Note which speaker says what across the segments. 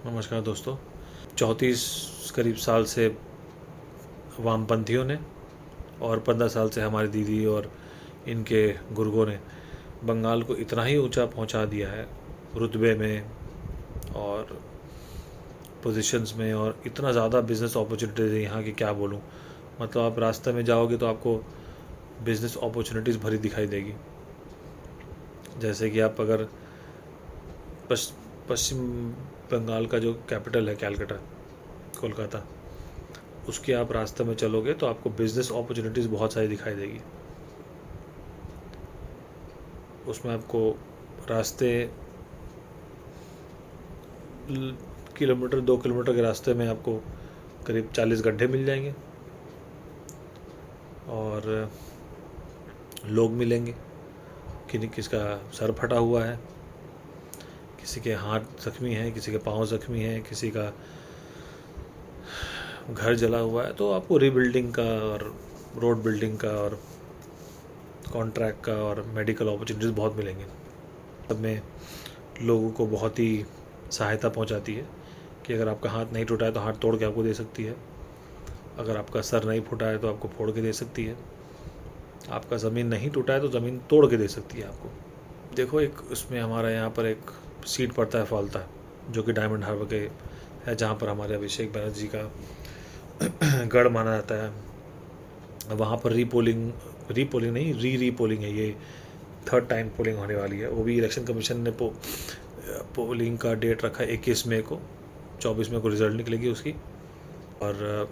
Speaker 1: नमस्कार दोस्तों। 34 करीब साल से वामपंथियों ने और 15 साल से हमारी दीदी और इनके गुर्गों ने बंगाल को इतना ही ऊंचा पहुंचा दिया है रुतबे में और पोजीशंस में, और इतना ज़्यादा बिज़नेस अपॉर्चुनिटीज़ है यहाँ की, क्या बोलूँ। मतलब आप रास्ते में जाओगे तो आपको बिज़नेस अपॉर्चुनिटीज़ भरी दिखाई देगी। जैसे कि आप अगर पश्चिम बंगाल का जो कैपिटल है कैलकाटा, कोलकाता, उसके आप रास्ते में चलोगे तो आपको बिज़नेस अपॉर्चुनिटीज़ बहुत सारी दिखाई देगी। उसमें आपको रास्ते किलोमीटर 2 किलोमीटर के रास्ते में आपको करीब 40 गड्ढे मिल जाएंगे और लोग मिलेंगे कि किसका सर फटा हुआ है, किसी के हाथ जख्मी हैं, किसी के पाँव जख्मी हैं, किसी का घर जला हुआ है। तो आपको रीबिल्डिंग का और रोड बिल्डिंग का और कॉन्ट्रैक्ट का और मेडिकल अपॉर्चुनिटीज़ बहुत मिलेंगे। सब में लोगों को बहुत ही सहायता पहुंचाती है कि अगर आपका हाथ नहीं टूटा है तो हाथ तोड़ के आपको दे सकती है, अगर आपका सर नहीं फूटा है तो आपको फोड़ के दे सकती है, आपका ज़मीन नहीं टूटा है तो ज़मीन तोड़ के दे सकती है आपको। देखो, एक उसमें हमारा यहाँ पर एक सीट पड़ता है फॉल्ता, जो कि डायमंड हार्बर के है, जहाँ पर हमारे अभिषेक बनर्जी का गढ़ माना जाता है। वहाँ पर रीपोलिंग नहीं, रीपोलिंग है। ये 3rd टाइम पोलिंग होने वाली है। वो भी इलेक्शन कमीशन ने पोलिंग का डेट रखा है 21 मई को। 24 मई को रिज़ल्ट निकलेगी उसकी। और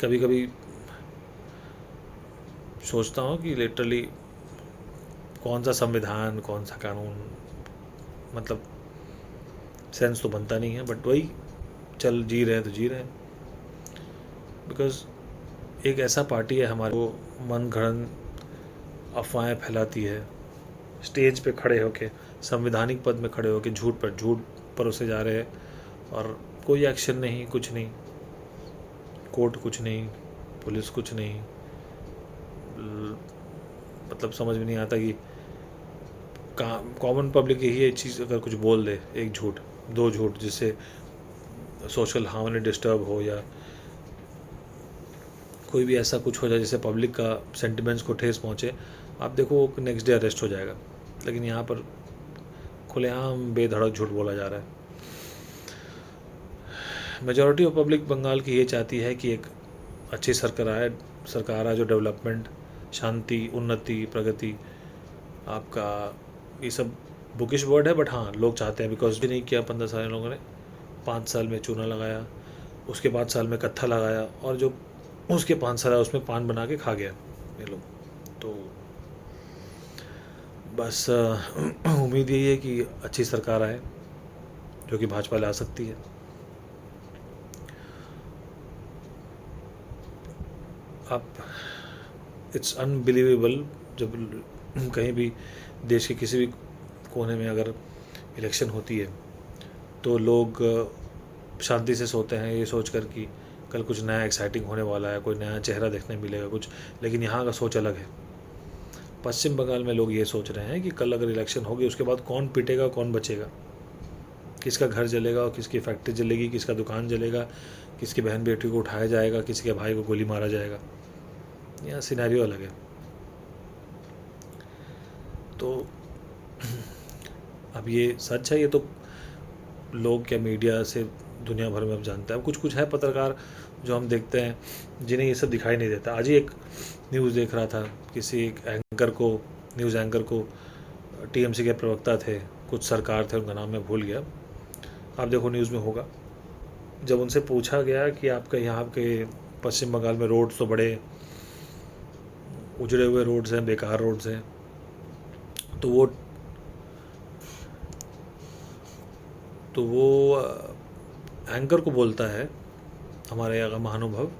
Speaker 1: कभी कभी सोचता हूँ कि लिटरली कौन सा संविधान, कौन सा कानून, मतलब सेंस तो बनता नहीं है, बट वही चल जी रहे हैं तो जी रहे हैं। बिकॉज एक ऐसा पार्टी है हमारे, वो मन घड़न अफवाहें फैलाती है, स्टेज पे खड़े होके, संवैधानिक पद में खड़े होके झूठ पर झूठ परोसे जा रहे हैं और कोई एक्शन नहीं, कुछ नहीं, कोर्ट कुछ नहीं, पुलिस कुछ नहीं। मतलब समझ में नहीं आता कि कॉमन पब्लिक यही चीज़ अगर कुछ बोल दे, एक झूठ, 2 झूठ, जिससे सोशल हार्मनी डिस्टर्ब हो या कोई भी ऐसा कुछ हो जाए जिससे पब्लिक का सेंटिमेंट्स को ठेस पहुँचे, आप देखो वो नेक्स्ट डे अरेस्ट हो जाएगा। लेकिन यहाँ पर खुलेआम बेधड़क झूठ बोला जा रहा है। मेजॉरिटी ऑफ पब्लिक बंगाल की ये चाहती है कि एक अच्छी सरकार आए जो डेवलपमेंट, शांति, उन्नति, प्रगति, आपका ये सब बुकिश वर्ड है, बट हाँ लोग चाहते हैं। बिकॉज भी नहीं किया 15 साल लोगों ने, 5 साल में चूना लगाया, उसके 5 साल में कत्था लगाया, और जो उसके 5 साल है उसमें पान बना के खा गया ये लोग। तो बस उम्मीद यही है कि अच्छी सरकार आए जो कि भाजपा ला सकती है। आप इट्स अनबिलीवेबल, जब कहीं भी देश के किसी भी कोने में अगर इलेक्शन होती है तो लोग शांति से सोते हैं ये सोचकर कि कल कुछ नया एक्साइटिंग होने वाला है, कोई नया चेहरा देखने मिलेगा कुछ। लेकिन यहाँ का सोच अलग है। पश्चिम बंगाल में लोग ये सोच रहे हैं कि कल अगर इलेक्शन होगी उसके बाद कौन पिटेगा, कौन बचेगा, किसका घर जलेगा और किसकी फैक्ट्री जलेगी, किसका दुकान जलेगा, किसकी बहन बेटी को उठाया जाएगा, किसी के भाई को गोली मारा जाएगा। यहाँ सिनेरियो अलग है। तो अब ये सच है, ये तो लोग क्या मीडिया से दुनिया भर में अब जानते हैं। अब कुछ है पत्रकार जो हम देखते हैं जिन्हें ये सब दिखाई नहीं देता। आज ही एक न्यूज़ देख रहा था, किसी एक न्यूज़ एंकर को टीएमसी के प्रवक्ता थे, कुछ सरकार थे, उनका नाम मैं भूल गया, आप देखो न्यूज़ में होगा। जब उनसे पूछा गया कि आपके यहाँ के पश्चिम बंगाल में रोड्स तो बड़े उजड़े हुए रोड्स हैं, बेकार रोड्स हैं, तो वो एंकर को बोलता है, हमारे यहाँ का महानुभव,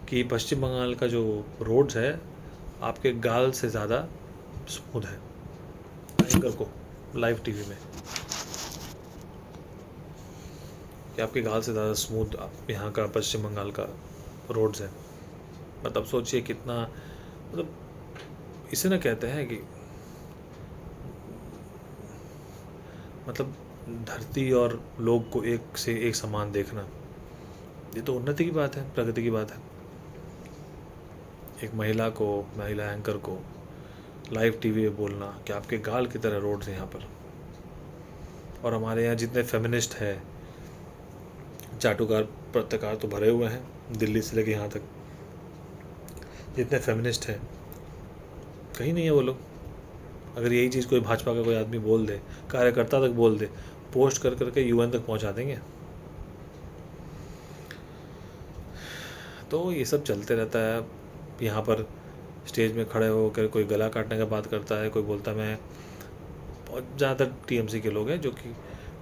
Speaker 1: कि पश्चिम बंगाल का जो रोड्स है आपके गाल से ज़्यादा स्मूथ है। एंकर को लाइव टीवी में कि आपके गाल से ज़्यादा स्मूथ यहाँ का पश्चिम बंगाल का रोड्स है। मतलब सोचिए कितना, मतलब इसे ना कहते हैं कि मतलब धरती और लोग को एक से एक समान देखना, ये तो उन्नति की बात है, प्रगति की बात है। एक महिला एंकर को लाइव टीवी पे बोलना कि आपके गाल की तरह रोड है यहाँ पर। और हमारे यहाँ जितने फेमिनिस्ट हैं, चाटुकार पत्रकार तो भरे हुए हैं दिल्ली से लेके यहाँ तक, जितने फेमिनिस्ट हैं कहीं नहीं है वो लोग। अगर यही चीज़ कोई भाजपा का कोई आदमी बोल दे, कार्यकर्ता तक बोल दे, पोस्ट कर करके यूएन तक पहुँचा देंगे। तो ये सब चलते रहता है। यहाँ पर स्टेज में खड़े होकर कोई गला काटने का बात करता है, कोई बोलता है मैं, बहुत ज़्यादातर टीएमसी के लोग हैं जो कि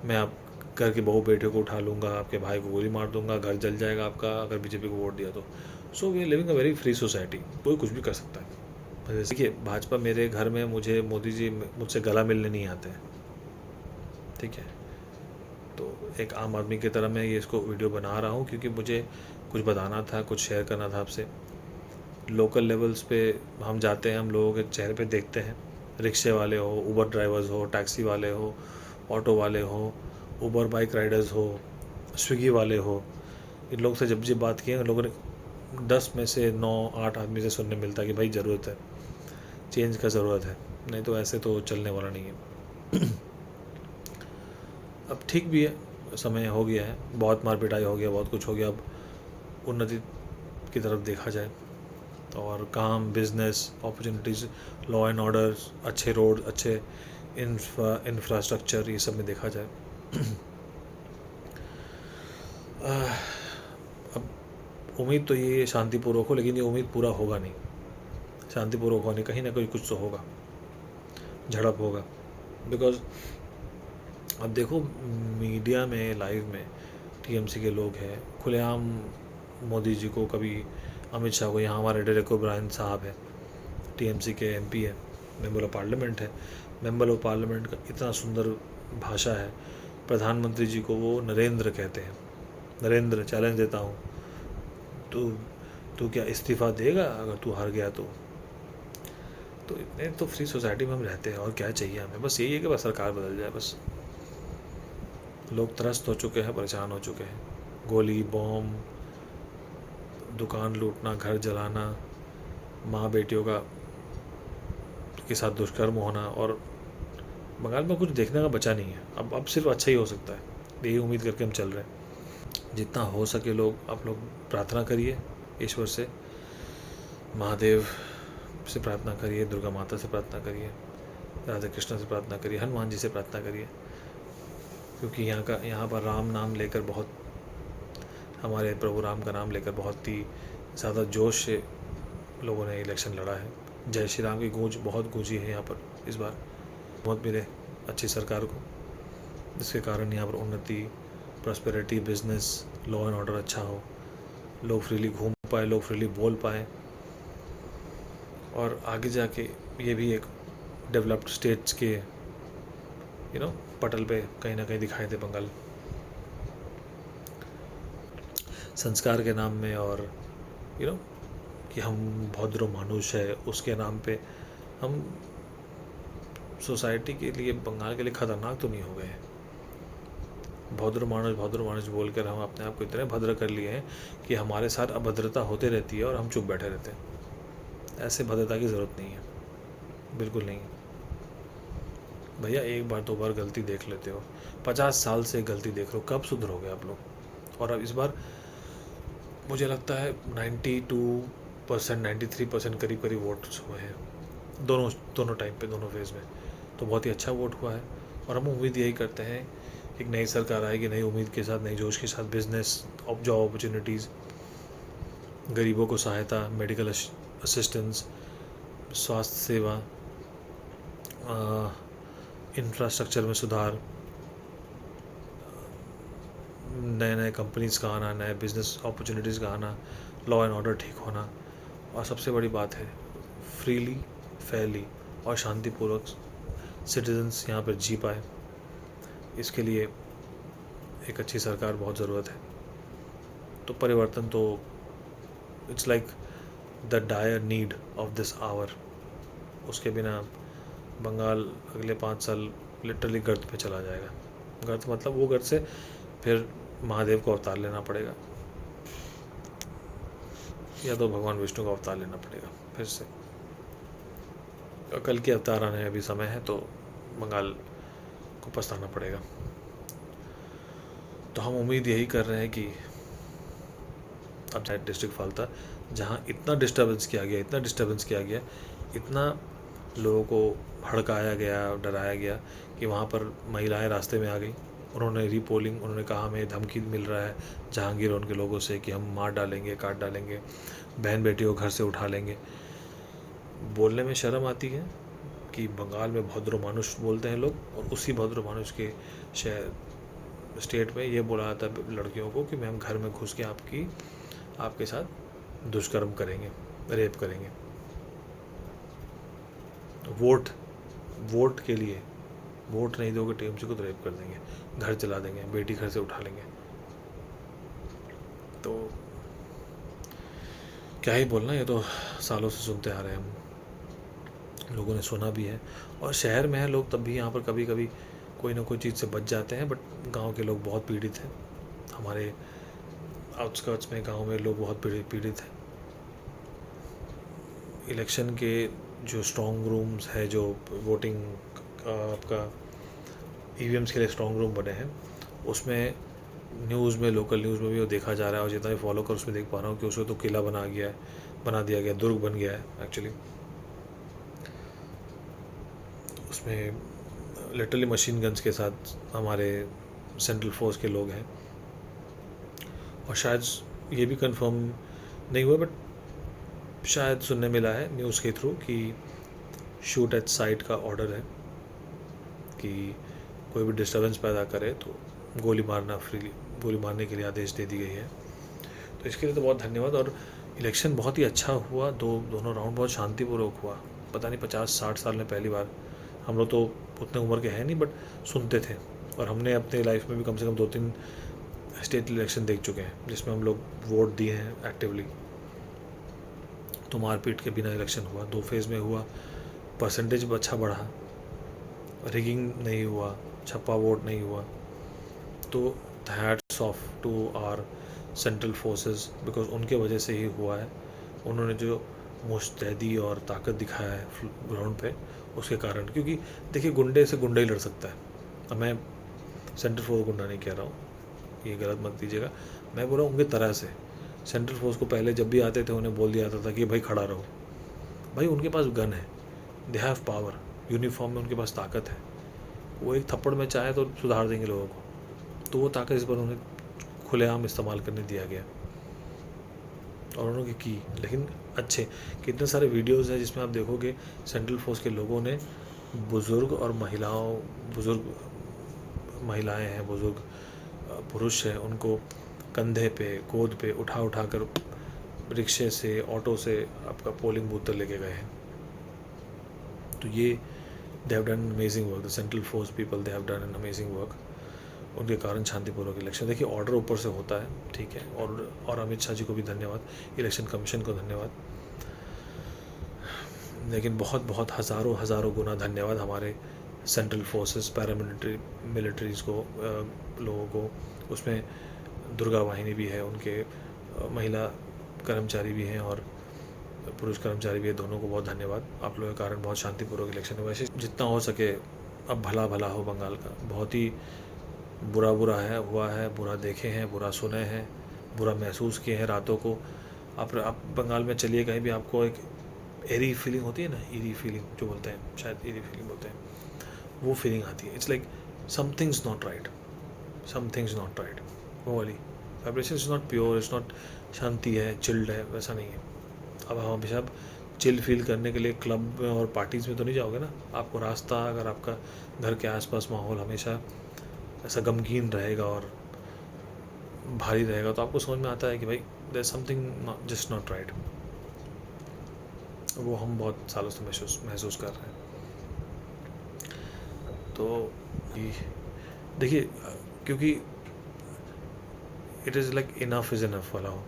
Speaker 1: मैं आप घर की बहू बेटे को उठा लूँगा, आपके भाई को गोली मार दूंगा, घर जल जाएगा आपका अगर बीजेपी को वोट दिया तो। So we are living a very free society, कोई कुछ भी कर सकता है। जैसे कि भाजपा मेरे घर में, मुझे मोदी जी मुझसे गला मिलने नहीं आते हैं, ठीक है। तो एक आम आदमी की तरह मैं ये इसको वीडियो बना रहा हूँ क्योंकि मुझे कुछ बताना था, कुछ शेयर करना था आपसे। लोकल लेवल्स पे हम जाते हैं, हम लोगों के चेहरे पे देखते हैं, रिक्शे वाले हो, उबर ड्राइवर्स हो, टैक्सी वाले हो, ऑटो वाले हो, उबर बाइक राइडर्स हो, स्विगी वाले हो, इन लोग से जब बात की है, लोगों ने 10 में से 9-8 आदमी से सुनने मिलता है कि भाई ज़रूरत है, चेंज का ज़रूरत है, नहीं तो ऐसे तो चलने वाला नहीं है। अब ठीक भी है, समय हो गया है, बहुत मार पिटाई हो गया, बहुत कुछ हो गया, अब उन्नति की तरफ देखा जाए और काम, business opportunities, law and order, अच्छे रोड, अच्छे इंफ्रास्ट्रक्चर, ये सब में देखा जाए। अब उम्मीद तो ये शांतिपूर्वक हो, लेकिन ये उम्मीद पूरा होगा नहीं, शांतिपूर्वक होने कहीं ना कहीं कुछ तो होगा, झड़प होगा। बिकॉज अब देखो मीडिया में, लाइव में टीएमसी के लोग हैं, खुलेआम मोदी जी को, कभी अमित शाह को, यहाँ हमारे डेरेक ओब्रायन साहब है, टीएमसी के एमपी है, मेंबर ऑफ पार्लियामेंट है, मेंबर ऑफ पार्लियामेंट का इतना सुंदर भाषा है। प्रधानमंत्री जी को वो नरेंद्र कहते हैं। नरेंद्र, चैलेंज देता हूँ, तू क्या इस्तीफ़ा देगा अगर तू हार गया तो इतने तो फ्री सोसाइटी में हम रहते हैं, और क्या चाहिए हमें? बस यही है कि बस सरकार बदल जाए। बस लोग त्रस्त हो चुके हैं, परेशान हो चुके हैं, गोली, बॉम्ब, दुकान लूटना, घर जलाना, माँ बेटियों के साथ दुष्कर्म होना, और बंगाल में कुछ देखने का बचा नहीं है। अब सिर्फ अच्छा ही हो सकता है, यही उम्मीद करके हम चल रहे हैं। जितना हो सके आप लोग प्रार्थना करिए ईश्वर से, महादेव से प्रार्थना करिए, दुर्गा माता से प्रार्थना करिए, राधा कृष्ण से प्रार्थना करिए, हनुमान जी से प्रार्थना करिए, क्योंकि यहाँ पर राम नाम लेकर, बहुत हमारे प्रभु राम का नाम लेकर बहुत ही ज़्यादा जोश से लोगों ने इलेक्शन लड़ा है। जय श्री राम की गूंज बहुत गूंजी है यहाँ पर इस बार। बहुत मिले अच्छी सरकार को, जिसके कारण यहाँ पर उन्नति, prosperity, business, law and order अच्छा हो, लोग फ्रीली घूम पाए, लोग फ्रीली बोल पाए, और आगे जाके ये भी एक डेवलप्ड स्टेट्स के पटल पे कहीं ना कहीं दिखाई दे बंगाल, संस्कार के नाम में, और कि हम भद्र मानुष है उसके नाम पे हम सोसाइटी के लिए, बंगाल के लिए खतरनाक तो नहीं हो गए? भद्र मानुष बोल कर हम अपने आप को इतने भद्र कर लिए हैं कि हमारे साथ अभद्रता होते रहती है और हम चुप बैठे रहते हैं। ऐसे भद्रता की ज़रूरत नहीं है, बिल्कुल नहीं। भैया एक बार 2 बार गलती देख लेते हो, 50 साल से गलती देख लो, कब सुधरोगे आप लोग? और अब इस बार मुझे लगता है 92%, 93% करीब वोट्स हुए हैं दोनों टाइम पे, दोनों फेज़ में, तो बहुत ही अच्छा वोट हुआ है। और हम उम्मीद यही करते हैं, एक नई सरकार आएगी, नई उम्मीद के साथ, नई जोश के साथ, बिजनेस, जॉब अपॉर्चुनिटीज़, गरीबों को सहायता, मेडिकल असिस्टेंस, स्वास्थ्य सेवा, इंफ्रास्ट्रक्चर में सुधार, नए कंपनीज़ का आना, नए बिजनेस अपॉर्चुनिटीज़ का आना, लॉ एंड ऑर्डर ठीक होना, और सबसे बड़ी बात है फ्रीली, फेयरली और शांतिपूर्वक सिटीजन्स यहाँ पर जी पाए। इसके लिए एक अच्छी सरकार बहुत ज़रूरत है। तो परिवर्तन तो it's like the dire need of this hour. उसके बिना बंगाल अगले 5 साल लिटरली गर्त पे चला जाएगा। घर तो मतलब वो घर से फिर महादेव को अवतार लेना पड़ेगा या तो भगवान विष्णु का अवतार लेना पड़ेगा फिर से। कल के अवतार आने में अभी समय है, तो बंगाल को पछताना पड़ेगा। तो हम उम्मीद यही कर रहे हैं कि अब चाहे डिस्ट्रिक्ट फालता जहाँ इतना डिस्टर्बेंस किया गया, इतना लोगों को भड़काया गया, डराया गया कि वहाँ पर महिलाएं रास्ते में आ गई। उन्होंने रीपोलिंग, उन्होंने कहा हमें धमकी मिल रहा है जहांगीर और उनके लोगों से कि हम मार डालेंगे, काट डालेंगे, बहन बेटियों को घर से उठा लेंगे। बोलने में शर्म आती है कि बंगाल में भद्र मानुष बोलते हैं लोग, और उसी भद्र मानुष के शहर स्टेट में ये बोला जाता है लड़कियों को कि मैम घर में घुस के आपके साथ दुष्कर्म करेंगे, रेप करेंगे। वोट के लिए वोट नहीं दोगे टीएमसी को तो रेप कर देंगे, घर चला देंगे, बेटी घर से उठा लेंगे। तो क्या ही बोलना, ये तो सालों से सुनते आ रहे हैं हम, लोगों ने सुना भी है। और शहर में है लोग तब भी यहाँ पर कभी कभी कोई ना कोई चीज़ से बच जाते हैं, बट गांव के लोग बहुत पीड़ित हैं। हमारे आउटस्कर्ट्स में गांव में लोग बहुत पीड़ित हैं। इलेक्शन के जो स्ट्रॉन्ग रूम्स है, जो वोटिंग आपका ईवीएम्स के लिए स्ट्रॉन्ग रूम बने हैं, उसमें न्यूज़ में, लोकल न्यूज़ में भी वो देखा जा रहा है। और जितना भी फॉलो कर उसमें देख पा रहा हूँ कि उसमें तो किला बना दिया गया, दुर्ग बन गया है एक्चुअली। उसमें लिटरली मशीन गन्स के साथ हमारे सेंट्रल फोर्स के लोग हैं। और शायद ये भी कंफर्म नहीं हुआ, बट शायद सुनने मिला है न्यूज़ के थ्रू कि शूट एट साइट का ऑर्डर है कि कोई भी डिस्टर्बेंस पैदा करे तो गोली मारने के लिए आदेश दे दी गई है। तो इसके लिए तो बहुत धन्यवाद। और इलेक्शन बहुत ही अच्छा हुआ, दोनों राउंड बहुत शांतिपूर्वक हुआ। पता नहीं 50-60 साल में पहली बार, हम लोग तो उतने उम्र के हैं नहीं, बट सुनते थे। और हमने अपने लाइफ में भी कम से कम 2-3 स्टेट इलेक्शन देख चुके हैं जिसमें हम लोग वोट दिए हैं एक्टिवली। तो मारपीट के बिना इलेक्शन हुआ, 2 फेज़ में हुआ, परसेंटेज अच्छा बढ़ा, रिगिंग नहीं हुआ, छप्पा वोट नहीं हुआ। तो hats off to our central forces, because उनके वजह से ही हुआ है। उन्होंने जो मुस्तैदी और ताकत दिखाया है ग्राउंड पे, उसके कारण। क्योंकि देखिए, गुंडे से गुंडा ही लड़ सकता है। अब मैं सेंट्रल फोर्स गुंडा नहीं कह रहा हूँ, ये गलत मत दीजिएगा, मैं बोल रहा हूँ उनकी तरह से। सेंट्रल फोर्स को पहले जब भी आते थे उन्हें बोल दिया जाता था कि भाई खड़ा रहो। भाई उनके पास गन है, दे हैव पावर, यूनिफॉर्म में उनके पास ताकत है। वो एक थप्पड़ में चाहे तो सुधार देंगे लोगों को। तो वो ताकत इस पर उन्हें खुलेआम इस्तेमाल करने दिया गया और उन्होंने की। लेकिन अच्छे कितने सारे वीडियोस हैं जिसमें आप देखोगे सेंट्रल फोर्स के लोगों ने बुज़ुर्ग महिलाएं हैं, बुज़ुर्ग पुरुष हैं, उनको कंधे पे, गोद पे उठा कर रिक्शे से, ऑटो से आपका पोलिंग बूथ तक लेके गए हैं। तो ये they have done amazing work, the central force people, they have done an amazing work. उनके कारण शांतिपूर्वक इलेक्शन, देखिए ऑर्डर ऊपर से होता है, ठीक है। और अमित शाह जी को भी धन्यवाद, इलेक्शन कमीशन को धन्यवाद, लेकिन बहुत बहुत हज़ारों गुना धन्यवाद हमारे सेंट्रल फोर्सेस, मिलिट्रीज़ को, लोगों को। उसमें दुर्गा वाहिनी भी है, उनके महिला कर्मचारी भी हैं और पुरुष कर्मचारी भी है, दोनों को बहुत धन्यवाद। आप लोगों के कारण बहुत शांतिपूर्वक इलेक्शन हुआ। वैसे जितना हो सके अब भला हो बंगाल का। बहुत ही बुरा हुआ है, बुरा देखे हैं, बुरा सुने हैं, बुरा महसूस किए हैं रातों को। आप बंगाल में चलिए कहीं भी, आपको एक एरी फीलिंग होती है ना, ईरी फीलिंग जो बोलते हैं, शायद ईरी फीलिंग बोलते हैं, वो फीलिंग आती है। It's like somethings not right, वो वाली vibration is not pure, it's not शांति है, चिल्ड है, वैसा नहीं है। अब हम हमेशा चिल फील करने के लिए क्लब में और पार्टीज़ में तो नहीं जाओगे ना। आपको रास्ता, अगर आपका घर के आसपास माहौल हमेशा ऐसा गमगीन रहेगा और भारी रहेगा, तो आपको समझ में आता है कि भाई there is something just not right. वो हम बहुत सालों से महसूस कर रहे हैं। तो देखिए, क्योंकि it is like enough is enough वाला हो।